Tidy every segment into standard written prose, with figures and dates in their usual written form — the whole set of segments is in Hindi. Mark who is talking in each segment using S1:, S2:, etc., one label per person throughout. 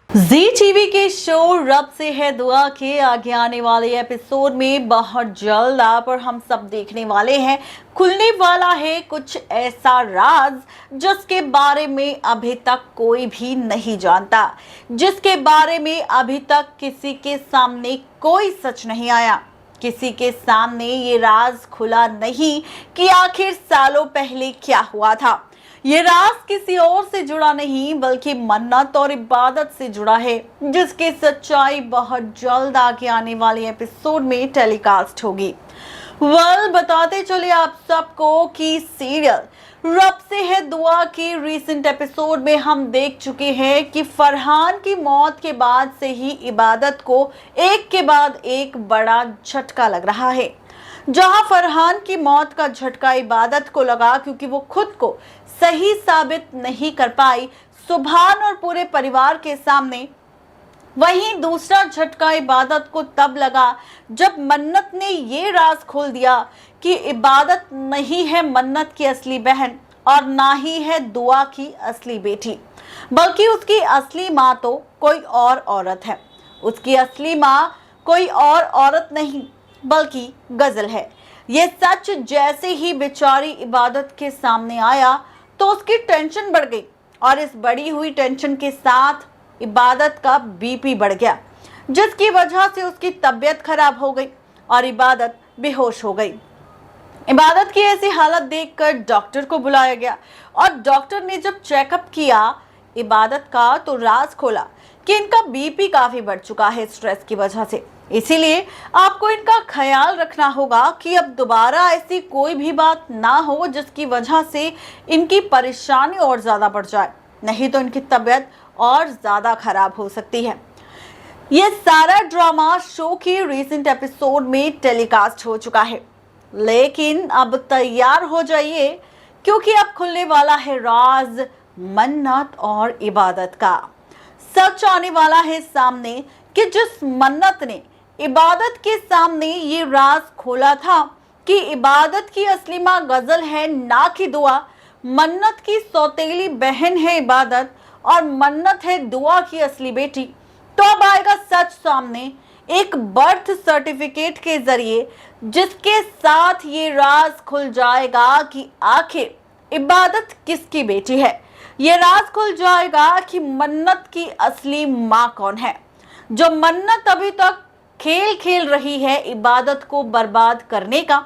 S1: जी टीवी के शो रब से है दुआ के आगे आने वाले एपिसोड में बहुत जल्द आप और हम सब देखने वाले हैं। खुलने वाला है कुछ ऐसा राज जिसके बारे में अभी तक कोई भी नहीं जानता, जिसके बारे में अभी तक किसी के सामने कोई सच नहीं आया। किसी के सामने ये राज खुला नहीं कि आखिर सालों पहले क्या हुआ था। ये राज किसी और से जुड़ा नहीं बल्कि मन्नत और इबादत से जुड़ा है, जिसकी सच्चाई बहुत जल्द आगे आने वाले एपिसोड में टेलीकास्ट होगी। बताते चले आप सबको कि सीरियल रब से है दुआ के रीसेंट एपिसोड में हम देख चुके हैं कि फरहान की मौत के बाद से ही इबादत को एक के बाद एक बड़ा झटका लग रहा है। जहां फरहान की मौत का झटका इबादत को लगा क्योंकि वो खुद को सही साबित नहीं कर पाई सुभान और पूरे परिवार के सामने, वहीं दूसरा झटका इबादत को तब लगा जब मन्नत ने ये राज खोल दिया कि इबादत नहीं है मन्नत की असली बहन और ना ही है दुआ की असली बेटी, बल्कि उसकी असली माँ तो कोई और औरत है। उसकी असली माँ कोई और औरत नहीं बल्कि गजल है। ये सच जैसे ही बेचारी इबादत के सामने आया तो उसकी टेंशन बढ़ गई और इस बढ़ी हुई टेंशन के साथ इबादत का बीपी बढ़ गया, जिसकी वजह से उसकी तबीयत खराब हो गई और इबादत बेहोश हो गई। इबादत की ऐसी हालत देखकर डॉक्टर को बुलाया गया और डॉक्टर ने जब चेकअप किया इबादत का तो राज खोला कि इनका बीपी काफी बढ़ चुका है स्ट्रेस की वजह से। इसीलिए आपको इनका ख्याल रखना होगा कि अब दोबारा ऐसी कोई भी बात ना हो जिसकी वजह से इनकी परेशानी और ज्यादा बढ़ जाए, नहीं तो इनकी तबीयत और ज्यादा खराब हो सकती है। यह सारा ड्रामा शो के रीसेंट एपिसोड में टेलीकास्ट हो चुका है, लेकिन अब तैयार हो जाइए क्योंकि अब खुलने वाला है राज मन्नत और इबादत का। सच आने वाला है सामने कि जिस मन्नत ने इबादत के सामने ये राज खोला था कि इबादत की असली माँ गजल है ना कि दुआ, मन्नत की सौतेली बहन है इबादत और मन्नत है दुआ की असली बेटी, तो अब आएगा सच सामने एक बर्थ सर्टिफिकेट के जरिए, जिसके साथ ये राज खुल जाएगा कि आखिर इबादत किसकी बेटी है। ये राज खुल जाएगा कि मन्नत की असली माँ कौन है। जो मन्नत अभी तक खेल खेल रही है इबादत को बर्बाद करने का,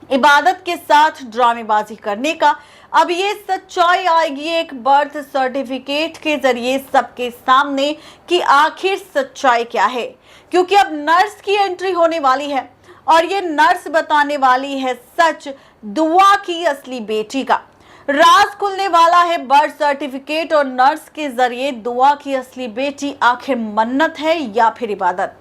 S1: इबादत के साथ ड्रामेबाजी करने का, अब ये सच्चाई आएगी एक बर्थ सर्टिफिकेट के जरिए सबके सामने कि आखिर सच्चाई क्या है। क्योंकि अब नर्स की एंट्री होने वाली है और ये नर्स बताने वाली है सच दुआ की असली बेटी का। राज खुलने वाला है बर्थ सर्टिफिकेट और नर्स के जरिए दुआ की असली बेटी आखिर मन्नत है या फिर इबादत।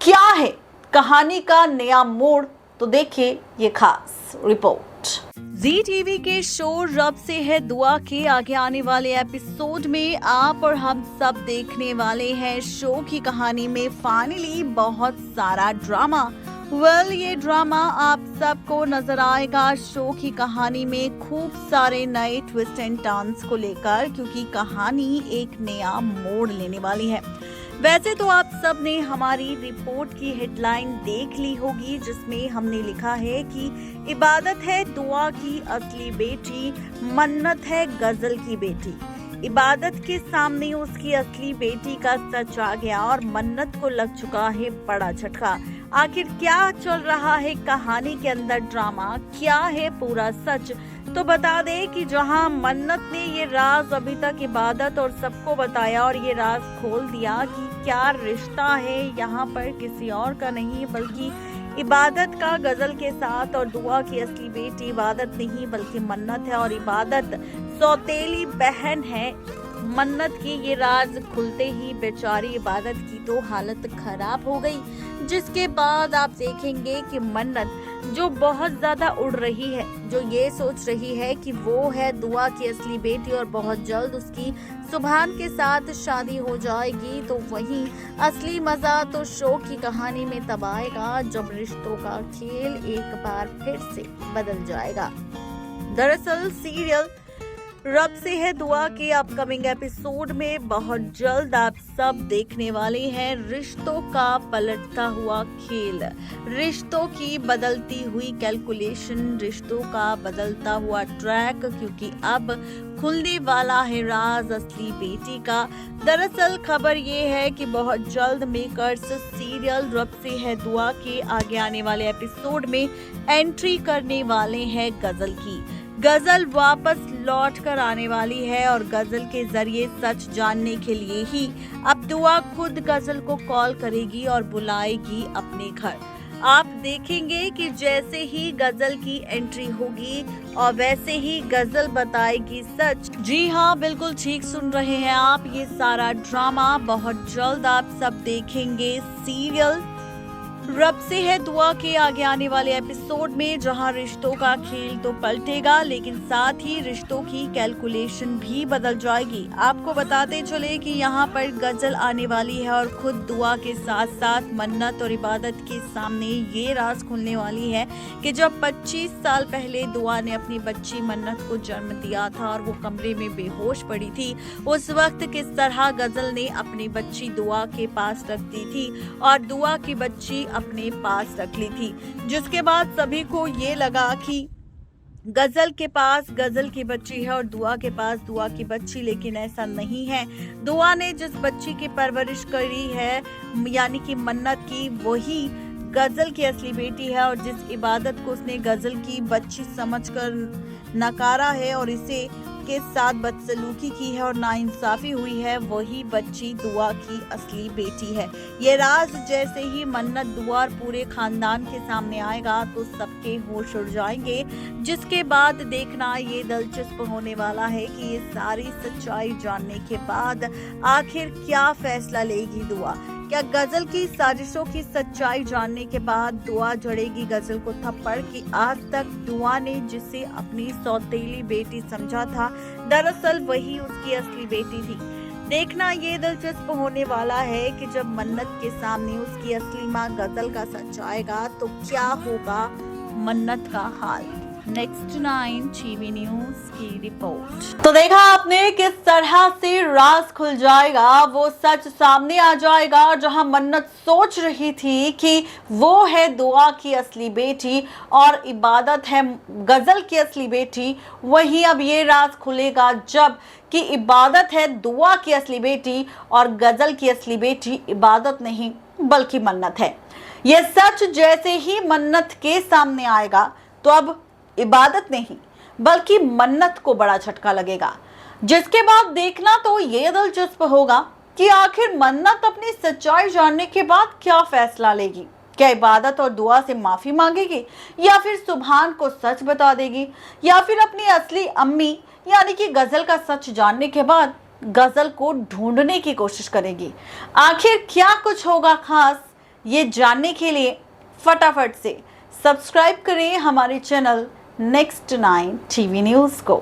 S1: क्या है कहानी का नया मोड़, तो देखिए ये खास रिपोर्ट। जी टीवी के शो रब से है दुआ के आगे आने वाले एपिसोड में आप और हम सब देखने वाले हैं शो की कहानी में फाइनली बहुत सारा ड्रामा। ये ड्रामा आप सबको नजर आएगा शो की कहानी में खूब सारे नए ट्विस्ट एंड टर्न्स को लेकर, क्योंकि कहानी एक नया मोड़ लेने वाली है। वैसे तो आप सब ने हमारी रिपोर्ट की हेडलाइन देख ली होगी, जिसमें हमने लिखा है कि इबादत है दुआ की असली बेटी, मन्नत है गजल की बेटी। इबादत के सामने उसकी असली बेटी का सच आ गया और मन्नत को लग चुका है बड़ा झटका। आखिर क्या चल रहा है कहानी के अंदर, ड्रामा क्या है पूरा सच, तो बता दे कि जहां मन्नत ने ये राज अभी तक इबादत और सबको बताया और ये राज खोल दिया कि क्या रिश्ता है यहाँ पर किसी और का नहीं बल्कि इबादत का गजल के साथ, और दुआ की असली बेटी इबादत नहीं बल्कि मन्नत है और इबादत सौतेली बहन है मन्नत की। ये राज खुलते ही बेचारी इबादत की तो हालत खराब हो गई, जिसके बाद आप देखेंगे कि मन्नत जो बहुत ज्यादा उड़ रही है, जो ये सोच रही है कि वो है दुआ की असली बेटी और बहुत जल्द उसकी सुभान के साथ शादी हो जाएगी, तो वहीं असली मजा तो शो की कहानी में तब आएगा जब रिश्तों का खेल एक बार फिर से बदल जाएगा। दरअसल सीरियल रब से है दुआ के अपकमिंग एपिसोड में बहुत जल्द आप सब देखने वाले हैं रिश्तों का पलटता हुआ खेल, रिश्तों की बदलती हुई कैलकुलेशन, रिश्तों का बदलता हुआ ट्रैक, क्योंकि अब खुलने वाला है राज असली बेटी का। दरअसल खबर ये है कि बहुत जल्द मेकर्स सीरियल रब से है दुआ के आगे आने वाले एपिसोड में एंट्री करने वाले हैं गजल की। गजल वापस लौट कर आने वाली है और गजल के जरिए सच जानने के लिए ही अब दुआ खुद गजल को कॉल करेगी और बुलाएगी अपने घर। आप देखेंगे कि जैसे ही गजल की एंट्री होगी और वैसे ही गजल बताएगी सच। जी हाँ, बिल्कुल ठीक सुन रहे हैं आप, ये सारा ड्रामा बहुत जल्द आप सब देखेंगे सीरियल रब से है दुआ के आगे आने वाले एपिसोड में, जहां रिश्तों का खेल तो पलटेगा लेकिन साथ ही रिश्तों की कैलकुलेशन भी बदल जाएगी। आपको बताते चले कि यहां पर गजल आने वाली है और खुद दुआ के साथ साथ मन्नत और इबादत के सामने ये राज खुलने वाली है कि जब 25 साल पहले दुआ ने अपनी बच्ची मन्नत को जन्म दिया था और वो कमरे में बेहोश पड़ी थी, उस वक्त किस तरह गजल ने अपनी बच्ची दुआ के पास रख दी थी और दुआ की बच्ची अपने पास रख ली थी, जिसके बाद सभी को ये लगा कि गजल के पास गजल की बच्ची है और दुआ के पास दुआ की बच्ची, लेकिन ऐसा नहीं है। दुआ ने जिस बच्ची की परवरिश करी है यानी कि मन्नत की, वही गजल की असली बेटी है और जिस इबादत को उसने गजल की बच्ची समझकर नकारा है और इसे के साथ बदसलूकी की है और नाइंसाफी हुई है, वही बच्ची दुआ की असली बेटी है। ये राज जैसे ही मन्नत दुआ और पूरे खानदान के सामने आएगा तो सबके होश उड़ जाएंगे, जिसके बाद देखना ये दिलचस्प होने वाला है कि ये सारी सच्चाई जानने के बाद आखिर क्या फैसला लेगी दुआ। क्या गजल की साजिशों की सच्चाई जानने के बाद दुआ जड़ेगी गजल को थप्पड़ कि आज तक दुआ ने जिसे अपनी सौतेली बेटी समझा था, दरअसल वही उसकी असली बेटी थी। देखना ये दिलचस्प होने वाला है कि जब मन्नत के सामने उसकी असली माँ गजल का सच आएगा तो क्या होगा मन्नत का हाल। नेक्स्ट 9 टीवी न्यूज की रिपोर्ट। तो देखा आपने किस तरह से राज खुल जाएगा, वो सच सामने आ जाएगा। जहां मन्नत सोच रही थी कि वो है दुआ की असली बेटी और इबादत है गजल की असली बेटी, वहीं अब ये राज खुलेगा जब कि इबादत है दुआ की असली बेटी और गजल की असली बेटी इबादत नहीं बल्कि मन्नत है। ये सच जैसे ही मन्नत के सामने आएगा तो अब इबादत नहीं बल्कि मन्नत को बड़ा झटका लगेगा, जिसके बाद देखना तो ये दिलचस्प होगा कि आखिर मन्नत अपनी सच्चाई जानने के बाद क्या फैसला लेगी। क्या इबादत और दुआ से माफी मांगेगी या फिर सुभान को सच बता देगी या फिर अपनी असली अम्मी यानी कि गजल का सच जानने के बाद गजल को ढूंढने की कोशिश करेगी। आखिर क्या कुछ होगा खास, ये जानने के लिए फटाफट से सब्सक्राइब करें हमारे चैनल नेक्स्ट 9 टीवी न्यूज को।